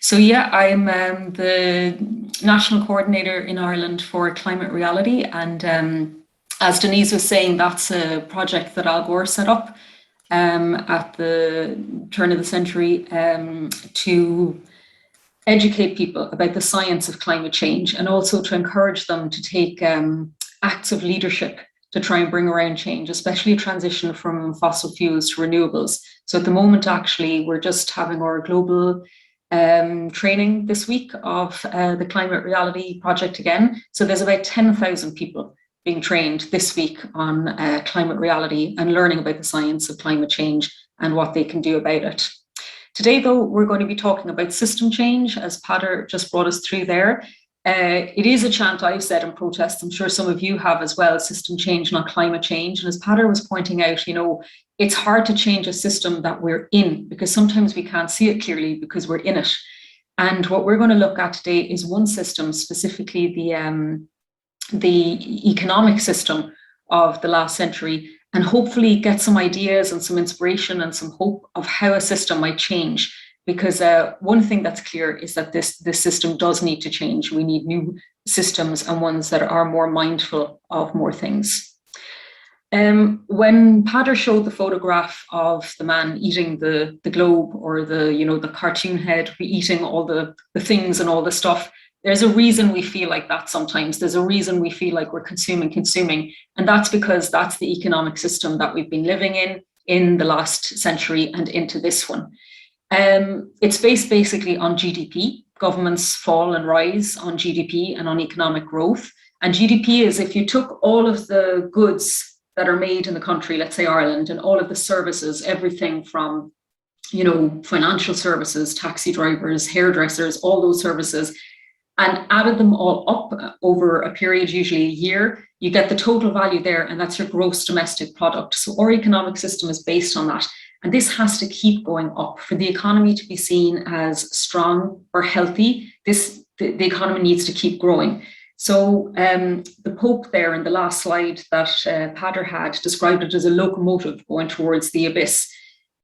So yeah, I'm the national coordinator in Ireland for Climate Reality, and as Denise was saying, that's a project that Al Gore set up at the turn of the century to educate people about the science of climate change, and also to encourage them to take acts of leadership to try and bring around change, especially a transition from fossil fuels to renewables. So at the moment, actually, we're just having our global training this week of the Climate Reality Project again. So there's about 10,000 people being trained this week on climate reality and learning about the science of climate change and what they can do about it. Today, though, we're going to be talking about system change, as Peadar just brought us through there. It is a chant I've said in protest. I'm sure some of you have as well, system change, not climate change. And as Peadar was pointing out, you know, it's hard to change a system that we're in because sometimes we can't see it clearly because we're in it. And what we're going to look at today is one system, specifically the economic system of the last century, and hopefully get some ideas and some inspiration and some hope of how a system might change. Because one thing that's clear is that this system does need to change. We need new systems and ones that are more mindful of more things. When Peadar showed the photograph of the man eating the globe, or the cartoon head eating all the things and all the stuff, there's a reason we feel like that sometimes. There's a reason we feel like we're consuming. And that's because that's the economic system that we've been living in the last century and into this one. It's based basically on GDP. Governments fall and rise on GDP and on economic growth. And GDP is if you took all of the goods that are made in the country, let's say Ireland, and all of the services, everything from, financial services, taxi drivers, hairdressers, all those services, and added them all up over a period, usually a year, you get the total value there, and that's your gross domestic product. So our economic system is based on that. And this has to keep going up. For the economy to be seen as strong or healthy, the economy needs to keep growing. So the Pope there in the last slide that Peadar had described it as a locomotive going towards the abyss.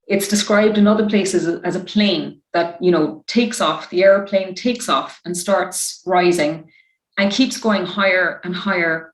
It's described in other places as a plane that, takes off, the airplane takes off and starts rising and keeps going higher and higher,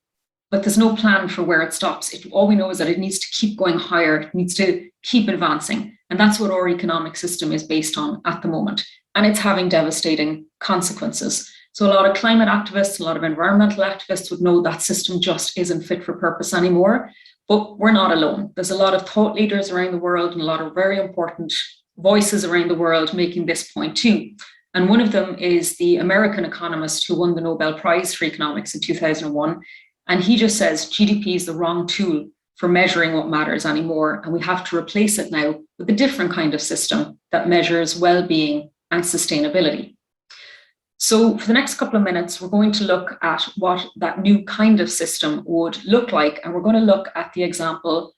but there's no plan for where it stops. All we know is that it needs to keep going higher, it needs to keep advancing. And that's what our economic system is based on at the moment. And it's having devastating consequences. So a lot of climate activists, a lot of environmental activists would know that system just isn't fit for purpose anymore. But we're not alone. There's a lot of thought leaders around the world and a lot of very important voices around the world making this point too. And one of them is the American economist who won the Nobel Prize for Economics in 2001. And he just says GDP is the wrong tool for measuring what matters anymore. And we have to replace it now with a different kind of system that measures well-being and sustainability. So for the next couple of minutes, we're going to look at what that new kind of system would look like. And we're going to look at the example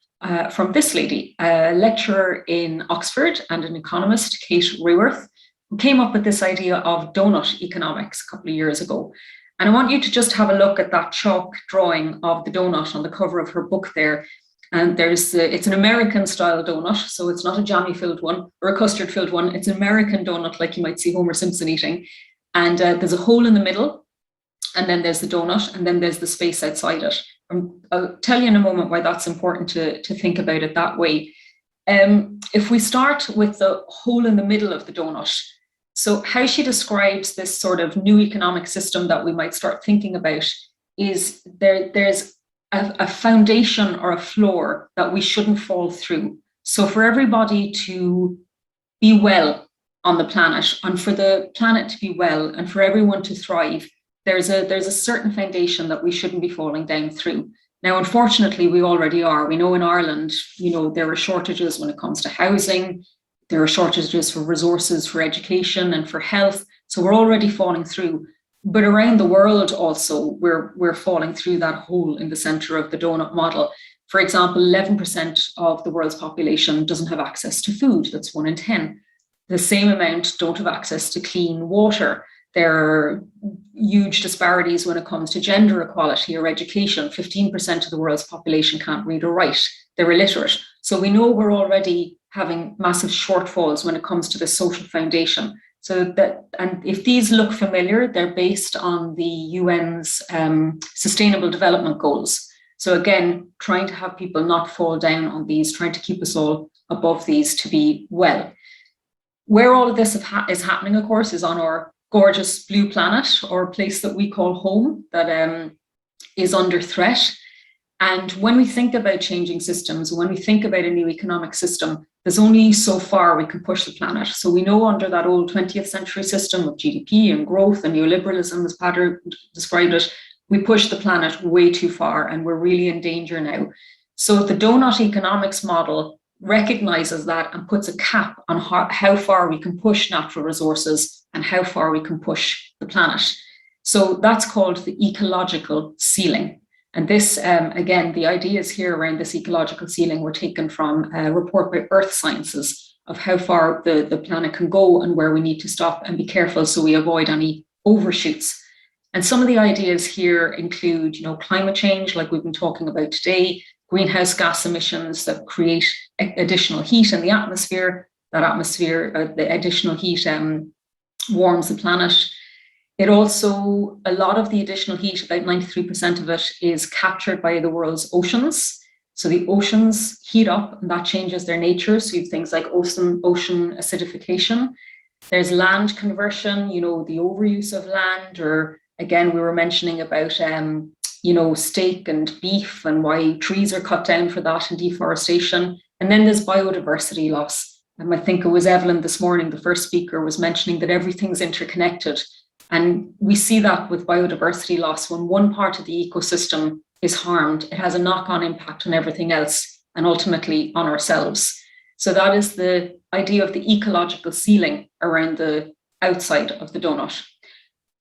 from this lady, a lecturer in Oxford and an economist, Kate Raworth, who came up with this idea of donut economics a couple of years ago. And I want you to just have a look at that chalk drawing of the donut on the cover of her book there. And it's an American style donut, so it's not a jammy filled one or a custard filled one. It's an American donut like you might see Homer Simpson eating. And there's a hole in the middle, and then there's the donut, and then there's the space outside it. I'll tell you in a moment why that's important to think about it that way. If we start with the hole in the middle of the donut, so how she describes this sort of new economic system that we might start thinking about is there's a foundation or a floor that we shouldn't fall through. So for everybody to be well on the planet, and for the planet to be well, and for everyone to thrive, there's a certain foundation that we shouldn't be falling down through. Now, unfortunately, we already are. We know in Ireland, there are shortages when it comes to housing. There are shortages for resources, for education and for health. So we're already falling through. But around the world also, we're falling through that hole in the center of the donut model. For example, 11% of the world's population doesn't have access to food. That's 1 in 10. The same amount don't have access to clean water. There are huge disparities when it comes to gender equality or education. 15% of the world's population can't read or write. They're illiterate. So we know we're already having massive shortfalls when it comes to the social foundation. So that, and if these look familiar, they're based on the UN's Sustainable Development Goals. So again, trying to have people not fall down on these, trying to keep us all above these to be well. Where all of this is happening, of course, is on our gorgeous blue planet, or a place that we call home, that is under threat. And when we think about changing systems, when we think about a new economic system, there's only so far we can push the planet. So we know under that old 20th century system of GDP and growth and neoliberalism, as Peadar described it, we pushed the planet way too far, and we're really in danger now. So the donut economics model recognizes that and puts a cap on how far we can push natural resources and how far we can push the planet. So that's called the ecological ceiling. And this, again, the ideas here around this ecological ceiling were taken from a report by Earth Sciences of how far the planet can go and where we need to stop and be careful so we avoid any overshoots. And some of the ideas here include, climate change, like we've been talking about today, greenhouse gas emissions that create additional heat in the atmosphere. That atmosphere, the additional heat warms the planet. It also, a lot of the additional heat, about 93% of it, is captured by the world's oceans. So the oceans heat up and that changes their nature. So you have things like ocean acidification. There's land conversion, the overuse of land, or again, we were mentioning about, steak and beef and why trees are cut down for that, and deforestation. And then there's biodiversity loss. And I think it was Evelyn this morning, the first speaker, was mentioning that everything's interconnected. And we see that with biodiversity loss. When one part of the ecosystem is harmed, it has a knock-on impact on everything else and ultimately on ourselves. So that is the idea of the ecological ceiling around the outside of the donut.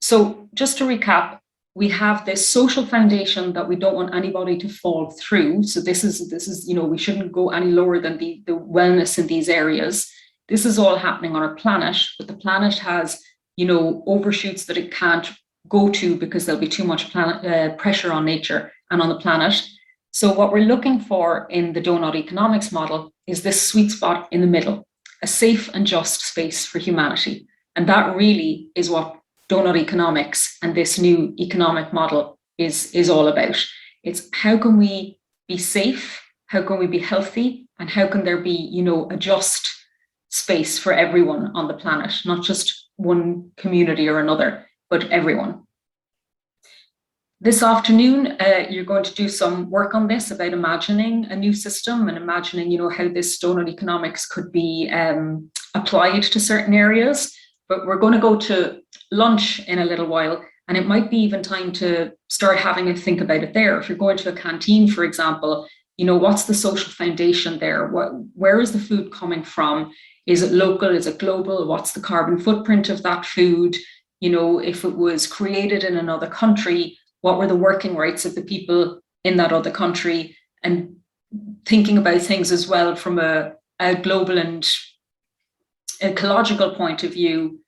So just to recap, we have this social foundation that we don't want anybody to fall through. So this is we shouldn't go any lower than the wellness in these areas. This is all happening on our planet, but the planet has overshoots that it can't go to because there'll be too much pressure on nature and on the planet. So what we're looking for in the donut economics model is this sweet spot in the middle, a safe and just space for humanity. And that really is what donut economics and this new economic model is all about. It's how can we be safe, how can we be healthy, and how can there be, a just space for everyone on the planet, not just one community or another, but everyone. This afternoon, you're going to do some work on this about imagining a new system and imagining, how this donut economics could be applied to certain areas. But we're going to go to lunch in a little while, and it might be even time to start having a think about it there. If you're going to a canteen, for example, what's the social foundation there? Where is the food coming from? Is it local? Is it global? What's the carbon footprint of that food? If it was created in another country, what were the working rights of the people in that other country? And thinking about things as well from a global and ecological point of view.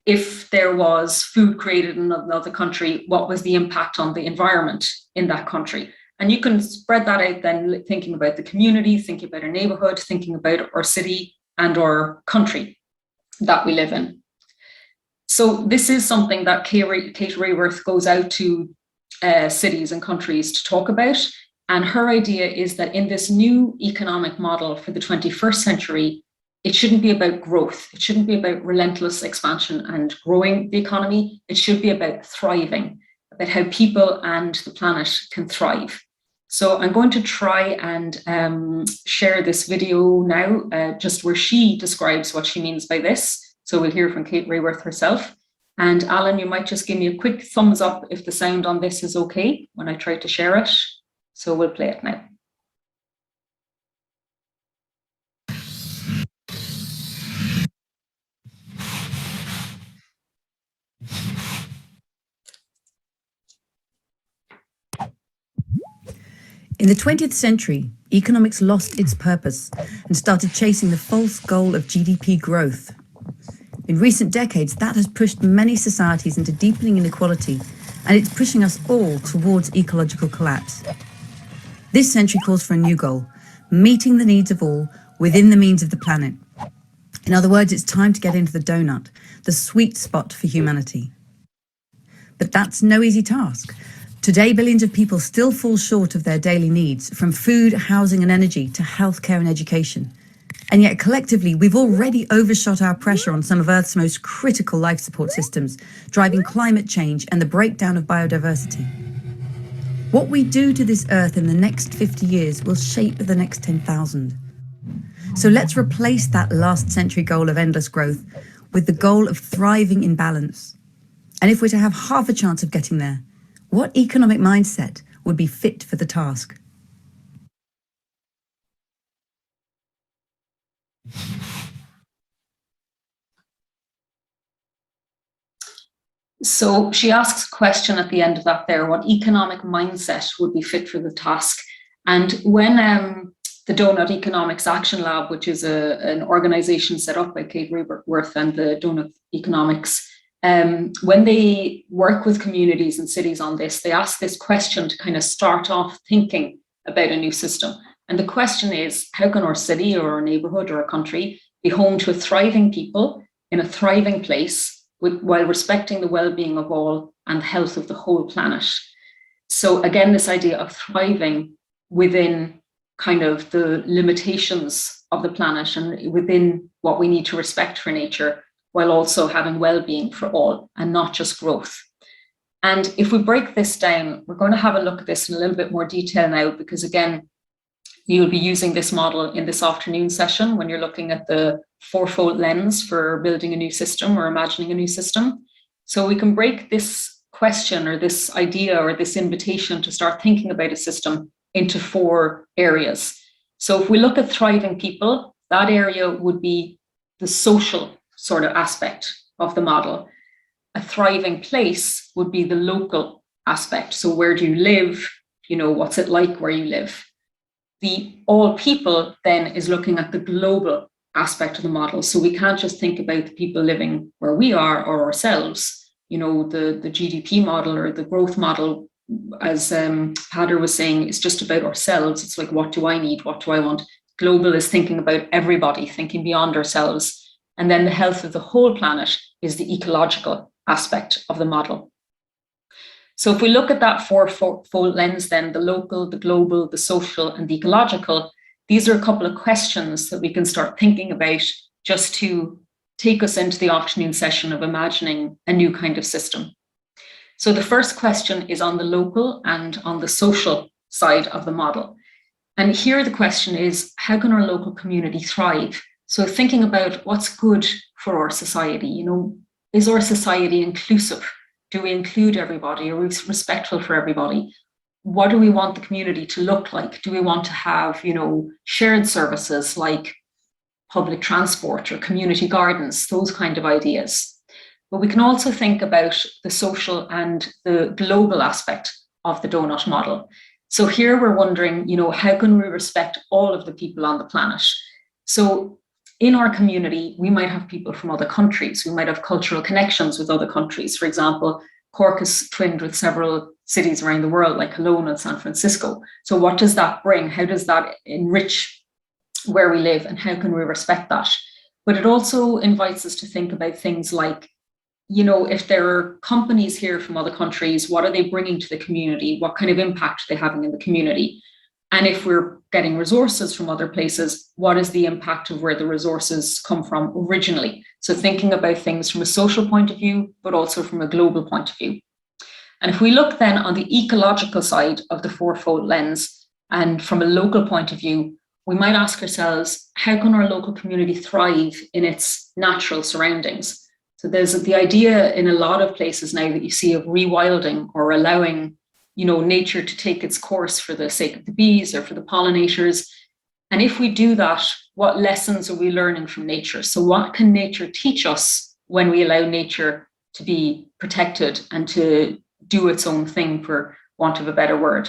If there was food created in another country, what was the impact on the environment in that country? And you can spread that out then, thinking about the community, thinking about our neighborhood, thinking about our city and our country that we live in. So this is something that Kate Raworth goes out to cities and countries to talk about. And her idea is that in this new economic model for the 21st century, it shouldn't be about growth. It shouldn't be about relentless expansion and growing the economy. It should be about thriving, about how people and the planet can thrive. So I'm going to try and share this video now, just where she describes what she means by this. So we'll hear from Kate Raworth herself. And Alan, you might just give me a quick thumbs up if the sound on this is okay when I try to share it. So we'll play it now. In the 20th century, economics lost its purpose and started chasing the false goal of GDP growth. In recent decades, that has pushed many societies into deepening inequality, and it's pushing us all towards ecological collapse. This century calls for a new goal, meeting the needs of all within the means of the planet. In other words, it's time to get into the donut, the sweet spot for humanity. But that's no easy task. Today, billions of people still fall short of their daily needs, from food, housing and energy to healthcare and education. And yet collectively, we've already overshot our pressure on some of Earth's most critical life support systems, driving climate change and the breakdown of biodiversity. What we do to this Earth in the next 50 years will shape the next 10,000. So let's replace that last century goal of endless growth with the goal of thriving in balance. And if we're to have half a chance of getting there, what economic mindset would be fit for the task? So she asks a question at the end of that there, what economic mindset would be fit for the task? And when the Donut Economics Action Lab, which is an organization set up by Kate Raworth and the Donut Economics, when they work with communities and cities on this, they ask this question to kind of start off thinking about a new system. And the question is, how can our city or our neighborhood or a country be home to a thriving people in a thriving place while respecting the well-being of all and the health of the whole planet? So again, this idea of thriving within kind of the limitations of the planet and within what we need to respect for nature, while also having well-being for all and not just growth. And if we break this down, we're going to have a look at this in a little bit more detail now, because again, you'll be using this model in this afternoon session when you're looking at the fourfold lens for building a new system or imagining a new system. So we can break this question or this idea or this invitation to start thinking about a system into 4 areas. So if we look at thriving people, that area would be the social sort of aspect of the model. A thriving place would be the local aspect. So where do you live? You know, what's it like where you live? The all people then is looking at the global aspect of the model. So we can't just think about the people living where we are or ourselves. You know, the GDP model or the growth model, as Pader was saying, is just about ourselves. It's like, what do I need? What do I want? Global is thinking about everybody, thinking beyond ourselves. And then the health of the whole planet is the ecological aspect of the model. So if we look at that fourfold lens, then the local, the global, the social, and the ecological, these are a couple of questions that we can start thinking about just to take us into the afternoon session of imagining a new kind of system. So the first question is on the local and on the social side of the model. And here the question is, how can our local community thrive? So thinking about what's good for our society, you know, is our society inclusive? Do we include everybody? Are we respectful for everybody? What do we want the community to look like? Do we want to have, you know, shared services like public transport or community gardens, those kind of ideas? But we can also think about the social and the global aspect of the donut model. So here we're wondering, you know, how can we respect all of the people on the planet? So in our community, we might have people from other countries. We might have cultural connections with other countries. For example, Cork is twinned with several cities around the world, like Cologne and San Francisco. So what does that bring? How does that enrich where we live, and how can we respect that? But it also invites us to think about things like, you know, if there are companies here from other countries, what are they bringing to the community? What kind of impact are they having in the community? And if we're getting resources from other places, what is the impact of where the resources come from originally? So thinking about things from a social point of view, but also from a global point of view. And if we look then on the ecological side of the fourfold lens, and from a local point of view, we might ask ourselves, how can our local community thrive in its natural surroundings? So there's the idea in a lot of places now that you see of rewilding or allowing, you know, nature to take its course for the sake of the bees or for the pollinators. And if we do that, what lessons are we learning from nature? So what can nature teach us when we allow nature to be protected and to do its own thing, for want of a better word?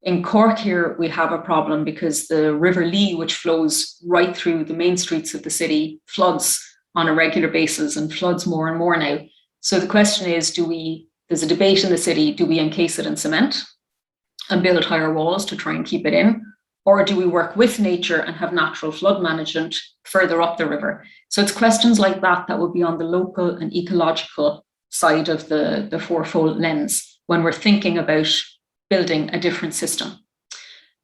In Cork here, we have a problem because the River Lee, which flows right through the main streets of the city, floods on a regular basis and floods more and more now. So the question is, there's a debate in the city, do we encase it in cement and build higher walls to try and keep it in? Or do we work with nature and have natural flood management further up the river? So it's questions like that that would be on the local and ecological side of the fourfold lens when we're thinking about building a different system.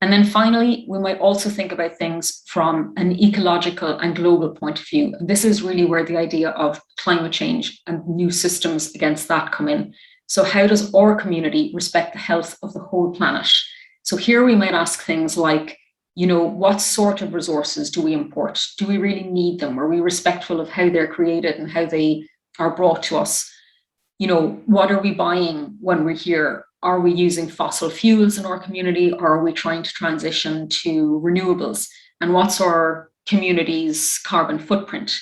And then finally, we might also think about things from an ecological and global point of view. This is really where the idea of climate change and new systems against that come in. So how does our community respect the health of the whole planet? So here we might ask things like, what sort of resources do we import? Do we really need them? Are we respectful of how they're created and how they are brought to us? What are we buying when we're here? Are we using fossil fuels in our community, or are we trying to transition to renewables? And what's our community's carbon footprint?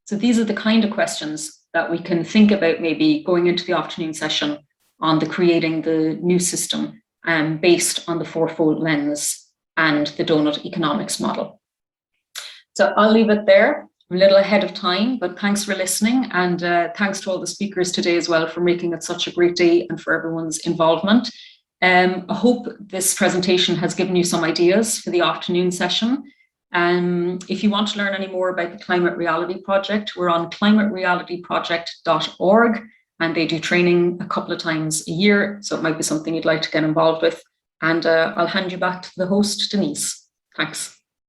So these are the kind of questions that we can think about maybe going into the afternoon session on the creating the new system based on the fourfold lens and the donut economics model. So I'll leave it there. I'm a little ahead of time, but thanks for listening, and thanks to all the speakers today as well for making it such a great day and for everyone's involvement. I hope this presentation has given you some ideas for the afternoon session. If you want to learn any more about the Climate Reality Project, we're on climaterealityproject.org, and they do training a couple of times a year, so it might be something you'd like to get involved with. And I'll hand you back to the host, Denise. Thanks.